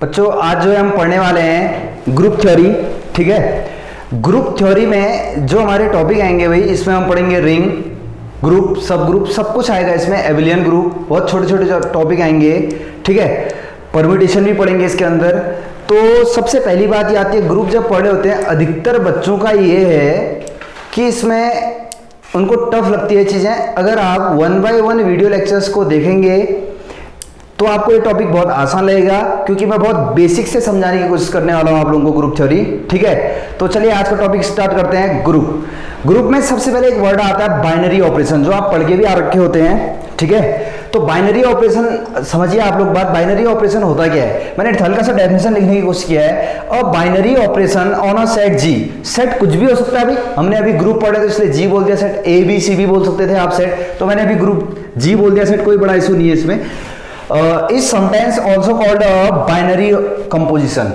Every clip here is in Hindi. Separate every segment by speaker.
Speaker 1: बच्चों आज जो है हम पढ़ने वाले हैं ग्रुप थ्योरी। ठीक है, ग्रुप थ्योरी में जो हमारे टॉपिक आएंगे भाई, इसमें हम पढ़ेंगे रिंग, ग्रुप, सब कुछ आएगा इसमें, एबिलियन ग्रुप, बहुत छोटे छोटे टॉपिक आएंगे। ठीक है, परम्यूटेशन भी पढ़ेंगे इसके अंदर। तो सबसे पहली बात ये आती है, ग्रुप जब पढ़े होते हैं अधिकतर बच्चों का ये है कि इसमें उनको टफ लगती है चीज़ें। अगर आप 1 बाय 1 वीडियो लेक्चर्स को देखेंगे तो आपको ये टॉपिक बहुत आसान लगेगा, क्योंकि मैं बहुत बेसिक से समझाने की कोशिश करने वाला हूँ आप लोगों को ग्रुप थ्योरी। ठीक है, तो चलिए आज का टॉपिक स्टार्ट करते हैं। ग्रुप में सबसे पहले एक वर्ड आता है बाइनरी ऑपरेशन, जो आप पढ़ के भी आ रखे होते हैं। ठीक है, तो बाइनरी ऑपरेशन समझिए आप लोग बात। बाइनरी ऑपरेशन होता क्या है, मैंने हल्का सा डेफिनेशन लिखने की कोशिश किया है। और binary operation on a set G, set कुछ भी हो सकता है। अभी हमने अभी ग्रुप पढ़े तो इसलिए जी बोल दिया, सेट ए बी सी भी बोल सकते थे आप सेट, तो मैंने अभी ग्रुप जी बोल दिया, सेट कोई बड़ा इशू नहीं है इसमें। Is sometimes also called binary composition.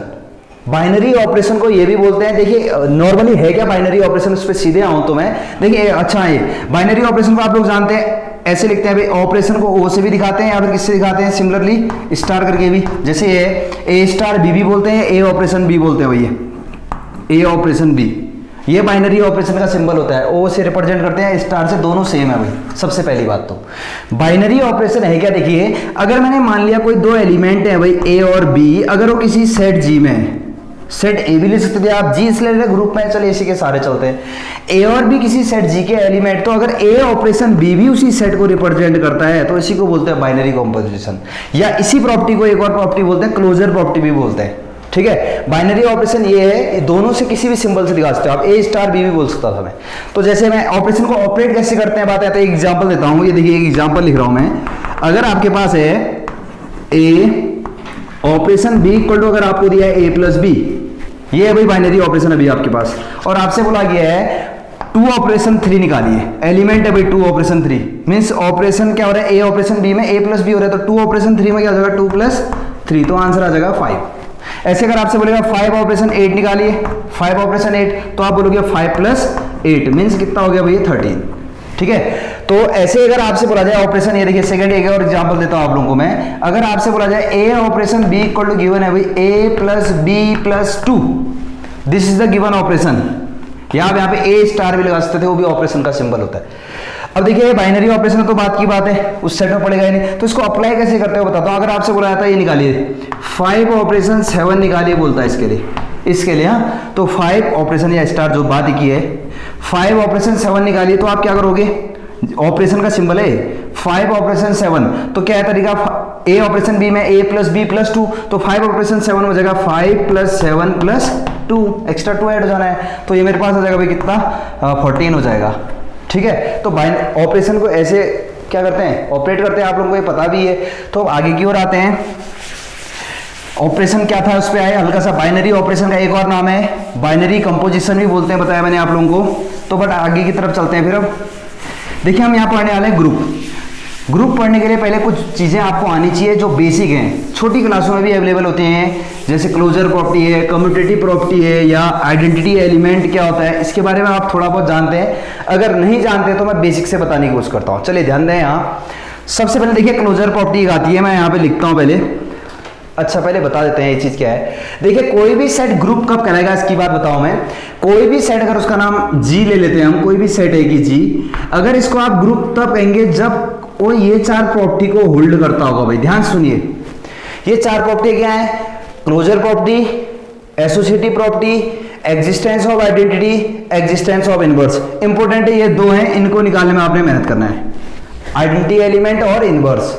Speaker 1: Binary operation को ये भी बोलते हैं। देखिए नॉर्मली है क्या बाइनरी ऑपरेशन, उस पर सीधे आऊं तो मैं, देखिए अच्छा है बाइनरी ऑपरेशन को आप लोग जानते हैं, ऐसे लिखते हैं भाई, ऑपरेशन को ओ से भी दिखाते हैं या फिर किससे दिखाते हैं, सिमिलरली स्टार करके भी, जैसे ये ए स्टार बी भी बोलते हैं, ए ऑपरेशन बी बोलते हैं भैया, ए ऑपरेशन बी, ये बाइनरी ऑपरेशन का सिंबल होता है। ओ से रिप्रेजेंट करते हैं, स्टार से, दोनों सेम है भाई। सबसे पहली बात तो बाइनरी ऑपरेशन है क्या, देखिए अगर मैंने मान लिया कोई दो एलिमेंट है भाई ए और बी, अगर वो किसी सेट जी में है, सेट ए भी ले सकते थे आप, जी इसलिए ले ग्रुप में, चलिए इसी के सारे चलते हैं, ए और बी किसी सेट जी के एलिमेंट, तो अगर ए ऑपरेशन बी भी उसी सेट को रिप्रेजेंट करता है तो इसी को बोलते हैं बाइनरी कंपोजिशन, या इसी प्रॉपर्टी को एक और प्रॉपर्टी बोलते हैं, क्लोजर प्रॉपर्टी भी बोलते हैं। ठीक है, बाइनरी ऑपरेशन ये है, दोनों से किसी भी सिंबल से दिखा सकते हो आप, ए स्टार बी भी बोल सकता था मैं। तो जैसे मैं ऑपरेशन को ऑपरेट कैसे करते हैं बात है, तो एक एग्जांपल देता हूं। ये देखिए एक एग्जांपल लिख रहा हूं मैं। अगर आपके पास है A operation B equal to, अगर आपको दिया है ए प्लस बी, ये है भाई बाइनरी ऑपरेशन अभी आपके पास, और आपसे बोला गया है 2 ऑपरेशन 3 निकालिए, एलिमेंट है भाई 2 ऑपरेशन 3, मींस ऑपरेशन क्या हो रहा है, ए ऑपरेशन बी में ए प्लस बी हो रहा है, तो 2 ऑपरेशन 3 में क्या हो जाएगा, 2 प्लस 3, तो आंसर आ जाएगा 5। ऐसे अगर आपसे बोलेगा 5 ऑपरेशन 8 निकालिए, 5 ऑपरेशन 8, तो आप बोलोगे 5 प्लस 8 मीन्स कितना हो गया भैया 13। ठीक है, तो ऐसे अगर आपसे बोला जाए ऑपरेशन, ये देखिए सेकंड एक और एग्जांपल देता हूं आप लोगों को मैं। अगर आपसे बोला जाए A operation B equal to given है भाई A plus B plus 2, this is the given operation, यहाँ पे ए स्टार भी लगा सकते थे, वो भी ऑपरेशन का सिंबल होता है। अब देखिए बाइनरी ऑपरेशन तो बात की बात है, उस सेट में पड़ेगा ही नहीं, तो इसको अप्लाई कैसे करते हो बताता हूं। अगर आपसे बोला जाता है ये निकालिए 5 ऑपरेशन 7 निकालिए, बोलता है इसके लिए हाँ, तो 5 ऑपरेशन या स्टार जो बात की है, 5 ऑपरेशन 7 निकालिए, तो आप क्या करोगे, ऑपरेशन का सिंबल है 5 ऑपरेशन 7, तो क्या है तरीका, ए ऑपरेशन बी में ए प्लस बी प्लस 2, तो 5 ऑपरेशन 7 हो जाएगा 5 प्लस 7 प्लस 2, एक्स्ट्रा 2 ऐड हो जाना है, तो ये मेरे पास आ जाएगा भाई कितना, 14 हो जाएगा। ठीक है, तो ऑपरेशन को ऐसे क्या करते हैं, ऑपरेट करते हैं, आप लोगों को ये पता भी है। तो आगे की ओर आते हैं, ऑपरेशन क्या था उस पर आए, हल्का सा बाइनरी ऑपरेशन का एक और नाम है बाइनरी कंपोजिशन भी बोलते हैं, बताया मैंने आप लोगों को। तो बट आगे की तरफ चलते हैं फिर। अब देखिए हम यहाँ पढ़ने वाले हैं ग्रुप पढ़ने के लिए पहले कुछ चीजें आपको आनी चाहिए जो बेसिक हैं, छोटी क्लासों में भी अवेलेबल होती हैं, जैसे क्लोजर प्रॉपर्टी है, कम्यूटेटिव प्रॉपर्टी है, या आइडेंटिटी एलिमेंट क्या होता है, इसके बारे में आप थोड़ा बहुत जानते हैं। अगर नहीं जानते तो मैं बेसिक से बताने की कोशिश करता हूँ। चलिए ध्यान दें, यहाँ सबसे पहले देखिए क्लोजर प्रॉपर्टी आती है, मैं यहाँ पे लिखता हूँ पहले। अच्छा पहले बता देते हैं ये चीज क्या है। देखिए कोई भी सेट ग्रुप कब कहलाएगा, इसकी बात बताऊं मैं। कोई भी सेट, अगर उसका नाम जी ले लेते हैं हम, कोई भी सेट है कि जी, अगर इसको आप ग्रुप तब कहेंगे जब वो ये 4 प्रॉपर्टी को होल्ड करता होगा। भाई ध्यान सुनिए, ये 4 प्रॉपर्टी क्या है, closure property, associative property, existence of identity, existence of inverse. Important है ये 2 हैं, इनको निकालने में आपने मेहनत करना है, आइडेंटिटी एलिमेंट और इनवर्स।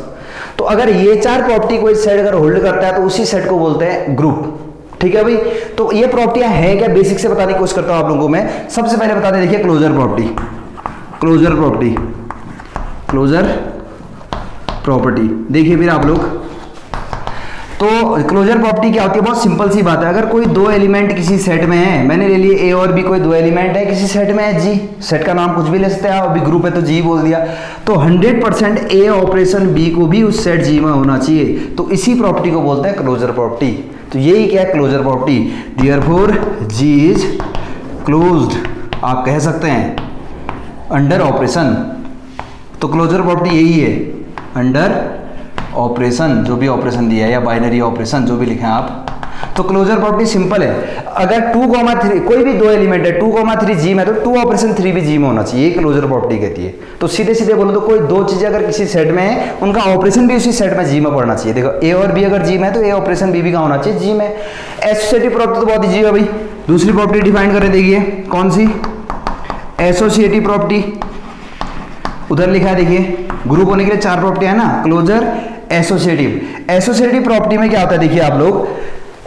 Speaker 1: तो अगर ये 4 प्रॉपर्टी कोई सेट अगर होल्ड करता है तो उसी सेट को बोलते हैं ग्रुप। ठीक है भाई, तो ये प्रॉपर्टियां हैं क्या, बेसिक से बताने की कोशिश करता हूं आप लोगों को मैं। सबसे पहले बता दें, देखिए क्लोजर प्रॉपर्टी देखिए फिर आप लोग। तो क्लोजर प्रॉपर्टी क्या होती है, बहुत सिंपल सी बात है। अगर कोई 2 एलिमेंट किसी सेट में है, मैंने ले लिए ए और बी, कोई 2 एलिमेंट है किसी सेट में है जी, सेट का नाम कुछ भी ले सकते हैं, अभी ग्रुप है तो जी बोल दिया, तो 100% ए ऑपरेशन बी को भी उस सेट जी में होना चाहिए, तो इसी प्रॉपर्टी को बोलते हैं क्लोजर प्रॉपर्टी। तो यही क्या है closure property, therefore G is closed, आप कह सकते हैं अंडर ऑपरेशन। तो क्लोजर प्रॉपर्टी यही है, अंडर ऑपरेशन, जो भी ऑपरेशन दिया है या बाइनरी ऑपरेशन जो भी लिखे हैं आप, तो क्लोजर प्रॉपर्टी सिंपल है। अगर 2,3 कोई भी दो एलिमेंट है 2,3 जी में, तो 2 ऑपरेशन 3 भी जी में होना चाहिए, ये क्लोजर प्रॉपर्टी कहती है। तो सीधे सीधे बोलो तो कोई दो चीजें अगर किसी सेट में है, उनका ऑपरेशन भी उसी सेट में जी में पड़ना चाहिए। देखो ए और बी अगर जी में है तो ए ऑपरेशन बी भी कहाँ होना चाहिए, जी में। एसोसिएटिव प्रॉपर्टी तो बहुत ईजी है भाई। दूसरी प्रॉपर्टी डिफाइन करें, देखिए कौन सी, एसोसिएटिव प्रॉपर्टी। उधर लिखा है देखिए, ग्रुप होने के लिए 4 प्रॉपर्टी है ना, क्लोजर, एसोसिएटिव। एसोसिएटिव प्रॉपर्टी में क्या होता है, देखिए आप लोग,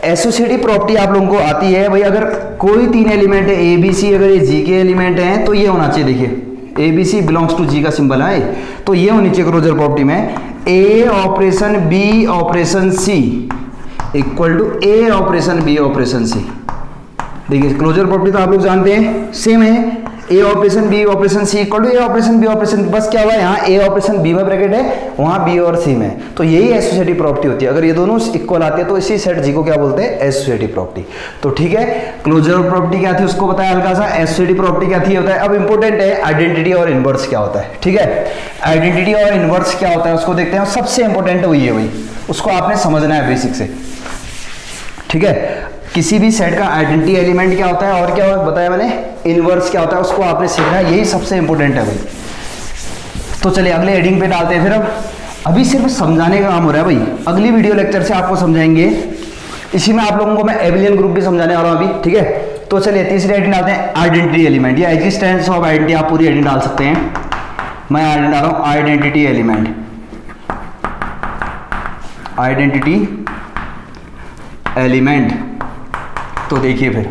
Speaker 1: एसोसिएटिव प्रॉपर्टी आप लोगों को आती है भाई, अगर कोई 3 एलिमेंट है ए बी सी, अगर ये जी के एलिमेंट हैं तो ये होना चाहिए, देखिए A B C belongs to G का सिंबल है, तो ये होनी चाहिए क्लोजर प्रॉपर्टी में, A operation B operation C equal to A operation B operation C. देखिए क्लोजर प्रॉपर्टी तो आप लोग जानते हैं, सेम है, A operation B operation C equal to A operation B operation, बस क्या हुआ यहाँ ए ऑपरेशन बी में ब्रैकेट है, वहाँ बी और सी में, तो यही एसोसिएटिव प्रॉपर्टी होती है। अगर ये दोनों इक्वल आते हैं तो इसी सेट जी को क्या बोलते हैं, एसोसिएटिव प्रॉपर्टी। तो ठीक है, क्लोजर प्रॉपर्टी क्या थी उसको बताया हल्का सा, एसोसिएटिव प्रॉपर्टी क्या थी होता है। अब इंपॉर्टेंट है आइडेंटिटी और इनवर्स क्या होता है, ठीक है, आइडेंटिटी और इनवर्स क्या होता है उसको देखते हैं। सबसे इंपॉर्टेंट वही है भाई, उसको आपने समझना है बेसिक से, ठीक है। किसी भी सेट का आइडेंटिटी एलिमेंट क्या होता है और क्या बताया मैंने, इनवर्स क्या होता है, उसको आपने सीखना है, यही सबसे इंपॉर्टेंट है भाई। तो चलिए अगले हेडिंग पे डालते हैं फिर। अब अभी सिर्फ समझाने का काम हो रहा है भाई, अगली वीडियो लेक्चर से आपको समझाएंगे। इसी में आप लोगों को मैं एबिलियन ग्रुप भी समझाने वाला हूं अभी, ठीक है। तो चलिए तीसरी हेडिंग डालते हैं, आइडेंटिटी एलिमेंट या एग्जिस्टेंस ऑफ आइडेंटिटी। आप पूरी हेडिंग डाल सकते हैं, मैं हेडिंग डाल रहा हूं आइडेंटिटी एलिमेंट, आइडेंटिटी एलिमेंट। तो देखिए फिर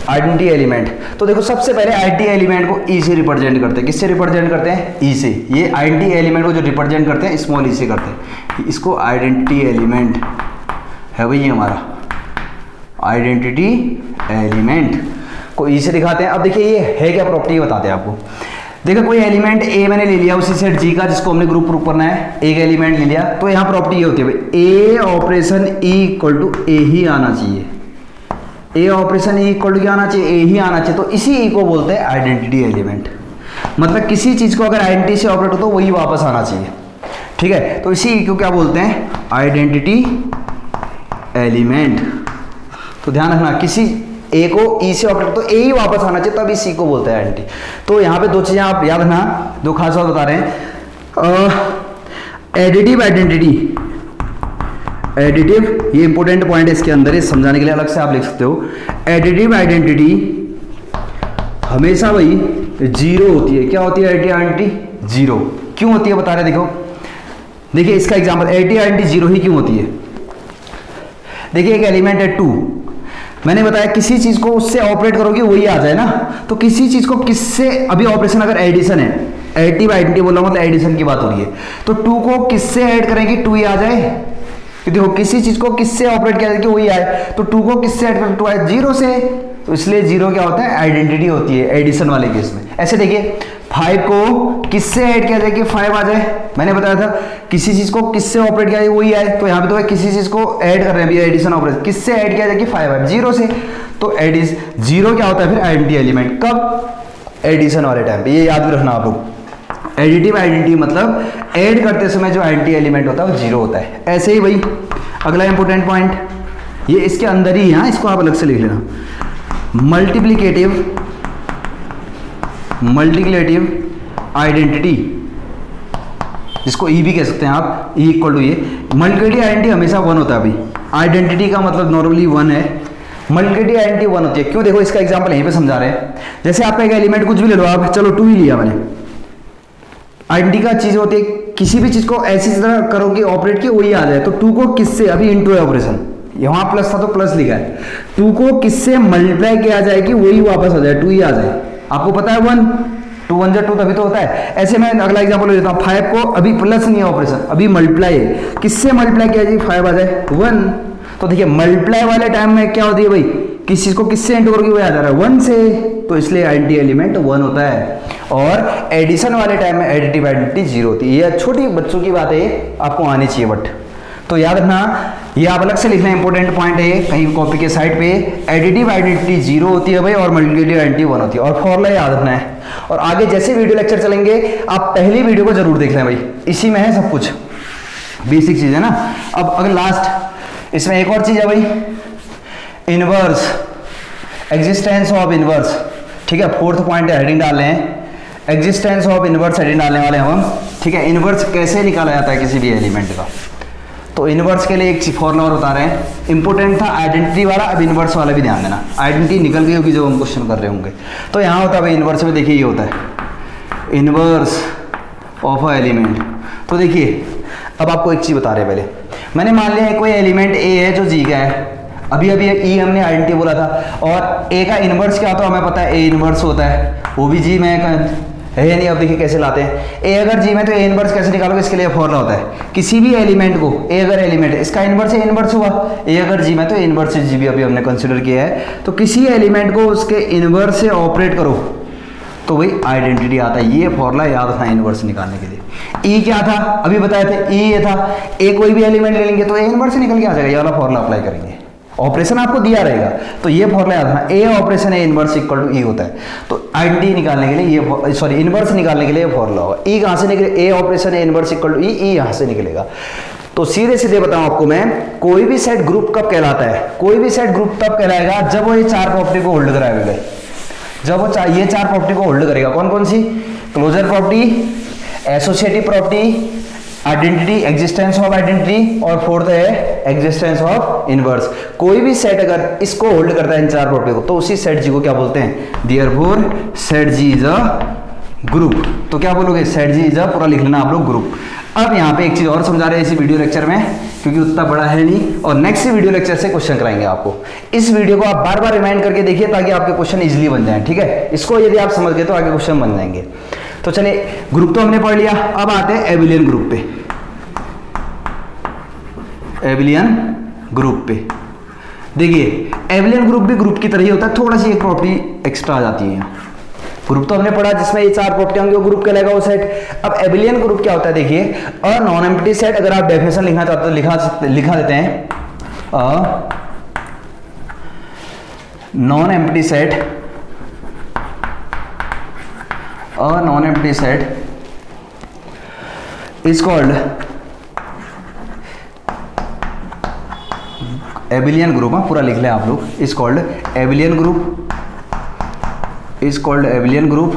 Speaker 1: आइडेंटिटी एलिमेंट, तो देखो सबसे पहले आइडेंटिटी एलिमेंट को ई से रिप्रेजेंट करते हैं। किससे रिप्रेजेंट करते हैं, ई से। ये आइडेंटिटी एलिमेंट को जो रिप्रेजेंट करते हैं स्मॉल ई से करते हैं, इसको आइडेंटिटी एलिमेंट है भाई, ये हमारा आइडेंटिटी एलिमेंट को ई से दिखाते हैं। अब देखिए ये है क्या प्रॉपर्टी, बताते हैं आपको। देखो कोई एलिमेंट ए मैंने ले लिया उसी सेट जी का जिसको हमने ग्रुप प्रूव करना है, एक एलिमेंट ले लिया, तो यहाँ प्रॉपर्टी ये होती है भाई, ए ऑपरेशन ई इक्वल टू ए ही आना चाहिए, ए ऑपरेशन ई इक्वल टू क्या आना चाहिए, ए ही आना चाहिए। तो इसी ई को बोलते हैं आइडेंटिटी एलिमेंट। मतलब किसी चीज को अगर आइडेंटिटी से ऑपरेट हो तो वही वापस आना चाहिए, ठीक है। तो इसी ई को क्या बोलते हैं, आइडेंटिटी एलिमेंट। तो ध्यान रखना, किसी ए को ई से ऑपरेट तो ए ही वापस आना चाहिए, तब इसी को बोलते हैं आइडेंटिटी। तो यहाँ पे दो चीजें आप याद रखना, दो खास बात बता रहे हैं। एडिटिव आइडेंटिटी, एडिटिव, ये इंपॉर्टेंट पॉइंट है इसके अंदर, ये समझाने के लिए अलग से आप लिख सकते हो। एडिटिव आइडेंटिटी हमेशा भाई जीरो होती है। क्या होती है एडिटिव आइडेंटिटी, जीरो। क्यों होती है बता रहे, देखो देखिए इसका एग्जांपल, एडिटिव आइडेंटिटी जीरो ही क्यों होती है। देखिए एक एलिमेंट है 2, मैंने बताया किसी चीज को उससे ऑपरेट करोगे वही आ जाए ना, तो किसी चीज को किससे, अभी ऑपरेशन अगर एडिशन है, एडिटिव आइडेंटिटी बोला मतलब एडिशन की बात हो रही है, तो 2 को किससे ऐड करेंगे 2 ही आ जाए। देखो किसी चीज को किससे ऑपरेट किया जाए कि वही आए, तो 2 को किससे ऐड करें, 2 आए 0 से, तो इसलिए 0 क्या होता है, आइडेंटिटी होती है एडिशन वाले केस में। ऐसे देखिए 5 को किससे ऐड किया जाए कि 5 आ जाए, मैंने बताया था किसी चीज को किससे ऑपरेट किया जाए वही आए, तो यहाँ पे तो है किसी चीज को ऐड कर रहे हैं अभी, एडिशन ऑपरेशन, किससे ऐड किया जाए कि 5 आए 0 से, तो एडिस 0 क्या होता है फिर आइडेंटिटी एलिमेंट, कब, एडिशन वाले टाइम पे। ये याद भी रखना आप लोग, एडिटिव आइडेंटिटी मतलब ऐड करते समय जो आइडेंटिटी एलिमेंट होता है वो 0 होता है। ऐसे ही भाई अगला इंपॉर्टेंट पॉइंट, ये इसके अंदर ही है, इसको आप अलग से लिख लेना, मल्टीप्लिकेटिव, मल्टीप्लिकेटिव आइडेंटिटी, जिसको ई भी कह सकते हैं आप, ई इक्वल टू ये, मल्टीप्लिकेटिव आइडेंटिटी हमेशा 1 होता है भाई, आइडेंटिटी का मतलब नॉर्मली 1 है, मल्टीप्लिकेटिव आइडेंटिटी 1 होती है। क्यों, देखो इसका एग्जांपल यहीं पे समझा रहे हैं। जैसे आपका एक एलिमेंट कुछ भी ले लो आप, चलो 2 ही लिया मैंने, आइडेंटिटी का चीज होती है किसी भी चीज को ऐसी तरह करोगे ऑपरेट की वही आ जाए, तो 2 को किससे, अभी इनटू है ऑपरेशन, यहाँ प्लस था तो प्लस लिखा है, 2 को किससे मल्टीप्लाई किया जाए कि वही वापस आ जाए, 2 ही आ जाए। आपको पता है 1, 2 1 2 तभी तो होता है। ऐसे मैं अगला एग्जांपल ले लेता हूँ, 5 को अभी प्लस नहीं है ऑपरेशन, अभी मल्टीप्लाई है, किससे मल्टीप्लाई किया जाए 5 आ जाए 1। तो देखिए मल्टीप्लाई वाले टाइम में क्या होती है भाई, किस चीज को किससे इंटू करोगे वो आ जा रहा है 1 से, तो इसलिए आइडेंटिटी एलिमेंट 1 होता है। और एडिशन वाले टाइम में एडिटिव आइडेंटिटी 0 होती है। ये छोटी बच्चों की बात है, आपको आनी चाहिए बट, तो याद रखना ये आप अलग से लिखना, इंपॉर्टेंट पॉइंट है कहीं कॉपी के साइड पे, एडिटिव आइडेंटिटी 0 होती है भाई और मल्टीप्लिकेटिव आइडेंटिटी 1 होती है, और फॉर्मूला याद रखना है। और आगे जैसे वीडियो लेक्चर चलेंगे आप पहली वीडियो को जरूर देख लें भाई, इसी में है सब कुछ। बेसिक चीज़ है ना। अब अगर लास्ट इसमें एक और चीज़ है भाई, इनवर्स, एग्जिस्टेंस ऑफ इनवर्स, ठीक है। फोर्थ पॉइंट हेडिंग डाल रहे हैं, एग्जिस्टेंस ऑफ इनवर्स हेडिंग डालने वाले हम, ठीक है। इनवर्स कैसे निकाला जाता है किसी भी एलिमेंट का, तो इनवर्स के लिए एक फॉर्मूला और बता रहे हैं, इंपोर्टेंट था आइडेंटिटी वाला, अब इनवर्स वाला भी ध्यान देना। आइडेंटिटी निकल गई होगी जब हम क्वेश्चन कर रहे होंगे। तो यहाँ होता है भाई इनवर्स में, देखिए ये होता है इनवर्स ऑफ अ एलिमेंट। तो देखिए अब आपको एक चीज़ बता रहे हैं, पहले मैंने मान लिया है कोई एलिमेंट ए है जो जी का है, अभी अभी ई हमने आइडेंटिटी बोला था, और ए का इनवर्स क्या होता है हमें पता है, ए इनवर्स होता है, वो भी जी में है या नहीं। अब देखिए कैसे लाते हैं, ए अगर जी में तो ए इनवर्स कैसे निकालोगे, इसके लिए फॉर्मूला होता है, किसी भी एलिमेंट को, ए अगर एलिमेंट है इसका इनवर्स ए इनवर्स हुआ, ए अगर जी में तो इनवर्स जी भी अभी हमने कंसिडर किया है, तो किसी एलिमेंट को उसके इनवर्स से ऑपरेट करो तो वही आइडेंटिटी आता है। ये फॉर्मूला याद था इनवर्स निकालने के लिए। ई क्या था अभी बताए थे, ई ये था, ए कोई भी एलिमेंट ले लेंगे तो ए इनवर्स से निकल के आ जाएगा, ये वाला फॉर्मूला अप्लाई करेंगे, ऑपरेशन आपको दिया रहेगा तो ये फॉर्मूला याद रखना, A operation A inverse equal to E होता है। तो आइडेंटिटी निकालने के लिए ये, सॉरी इनवर्स निकालने के लिए ये फॉर्मूला होगा। ई कहाँ से निकले, A operation A inverse equal to E, E यहाँ से निकलेगा। तो सीधे सीधे बताऊं आपको मैं, कोई भी सेट ग्रुप कब कहलाता है, कोई भी सेट ग्रुप तब कहलाएगा जब वो ये चार प्रॉपर्टी को होल्ड कराएगा, जब वो ये चार प्रॉपर्टी को होल्ड करेगा। कौन कौन सी, closure property, associative property, identity, existence of identity, और फोर्थ है एग्जिस्टेंस ऑफ इनवर्स। कोई भी सेट अगर इसको होल्ड करता है इन चार प्रॉपर्टी को, तो उसी सेट जी को क्या बोलते हैं, therefore set G is a group. तो क्या बोलोगे, सेट जी इज अ, पूरा लिख लेना आप लोग, ग्रुप। अब यहाँ पे एक चीज और समझा रहे हैं इसी वीडियो लेक्चर में, क्योंकि उतना बड़ा है नहीं, और नेक्स्ट वीडियो लेक्चर से क्वेश्चन कराएंगे आपको। इस वीडियो को आप बार बार रिमाइंड करके देखिए ताकि आपके क्वेश्चन इजीली बन जाए, ठीक है। इसको यदि आप समझ गए तो आगे क्वेश्चन बन जाएंगे। तो चलिए ग्रुप तो हमने पढ़ लिया, अब आते हैं एबिलियन ग्रुप पे। एबिलियन ग्रुप पे देखिए, एबिलियन ग्रुप भी ग्रुप की तरह ही होता है, थोड़ा सी एक प्रॉपर्टी एक्स्ट्रा आ जाती है यहाँ। ग्रुप तो हमने पढ़ा जिसमें ये चार प्रॉपर्टी होंगी वो ग्रुप कहलाएगा वो सेट। अब एबिलियन ग्रुप क्या होता है, देखिए अ नॉन एम्प्टी सेट, अगर आप डेफिनेशन लिखना चाहते हो लिखा देते हैं, a non empty set, a non empty set is called abelian group. पूरा लिख लें आप लोग, is called abelian group, is called abelian group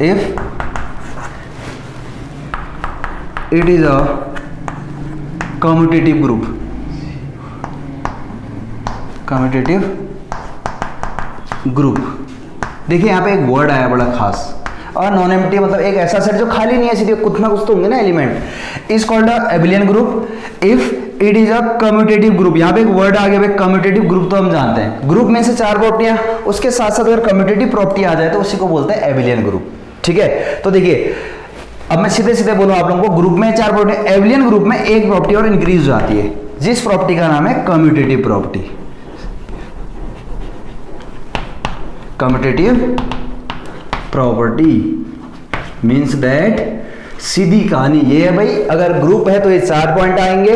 Speaker 1: if it is a commutative group, commutative group. देखिए यहाँ पे एक वर्ड आया बड़ा खास, और नॉन एम्प्टी मतलब एक ऐसा सेट जो खाली नहीं है, सीधे कुछ ना कुछ तो होंगे ना element. Is called a abelian group if it is a commutative group. यहाँ पे एक वर्ड आ गया, कम्यूटेटिव ग्रुप तो हम जानते हैं, ग्रुप में से चार प्रॉपर्टियां, उसके साथ साथ अगर कम्यूटेटिव प्रॉपर्टी आ जाए तो उसी को बोलते हैं एबिलियन ग्रुप, ठीक है। तो देखिए अब मैं सीधे सीधे बोलूं आप लोगों को, ग्रुप में चार प्रॉपर्टी, एबिलियन ग्रुप में एक प्रॉपर्टी और इंक्रीज हो जाती है, जिस प्रॉपर्टी का नाम है commutative property. Commutative property means that, सीधी कहानी ये है भाई, अगर ग्रुप है तो ये चार पॉइंट आएंगे,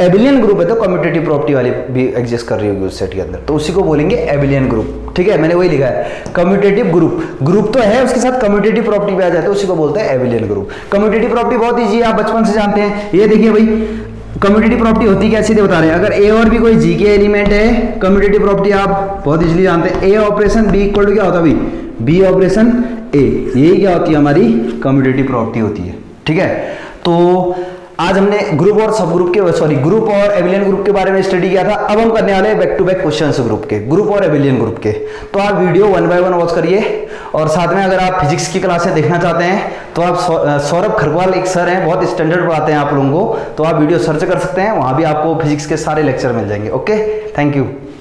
Speaker 1: एबिलियन ग्रुप है तो कम्यूटेटिव प्रॉपर्टी वाली भी एग्जिस्ट कर रही होगी उस सेट के अंदर, तो उसी को बोलेंगे एबिलियन ग्रुप, ठीक है। मैंने वही लिखा है कम्यूटेटिव ग्रुप, ग्रुप तो है उसके साथ कम्यूटेटिव प्रॉपर्टी भी आ जाए तो उसी को बोलते हैं एबिलियन ग्रुप। कम्यूटेटिव प्रॉपर्टी बहुत ईजी है, आप बचपन से जानते हैं। ये देखिए भाई कम्यूटेटिव प्रॉपर्टी होती क्या, सीधे बता रहे हैं, अगर ए और भी कोई जी के एलिमेंट है, कम्यूटेटिव प्रॉपर्टी आप बहुत इजीली जानते हैं, ए ऑपरेशन बी इक्वल टू क्या होता है भाई, बी ऑपरेशन ए, यही क्या होती है हमारी कम्यूटेटिव प्रॉपर्टी होती है, ठीक है। तो आज हमने ग्रुप और सब ग्रुप के, सॉरी ग्रुप और एबिलियन ग्रुप के बारे में स्टडी किया था। अब हम करने वाले हैं back to back questions group के, ग्रुप और एबिलियन ग्रुप के। तो आप वीडियो 1 बाय 1 वॉच करिए, और साथ में अगर आप फिजिक्स की क्लासें देखना चाहते हैं तो आप सौरभ खरवाल एक सर हैं, बहुत स्टैंडर्ड पढ़ाते हैं आप लोगों को, तो आप वीडियो सर्च कर सकते हैं, वहां भी आपको फिजिक्स के सारे लेक्चर मिल जाएंगे। Okay, thank you.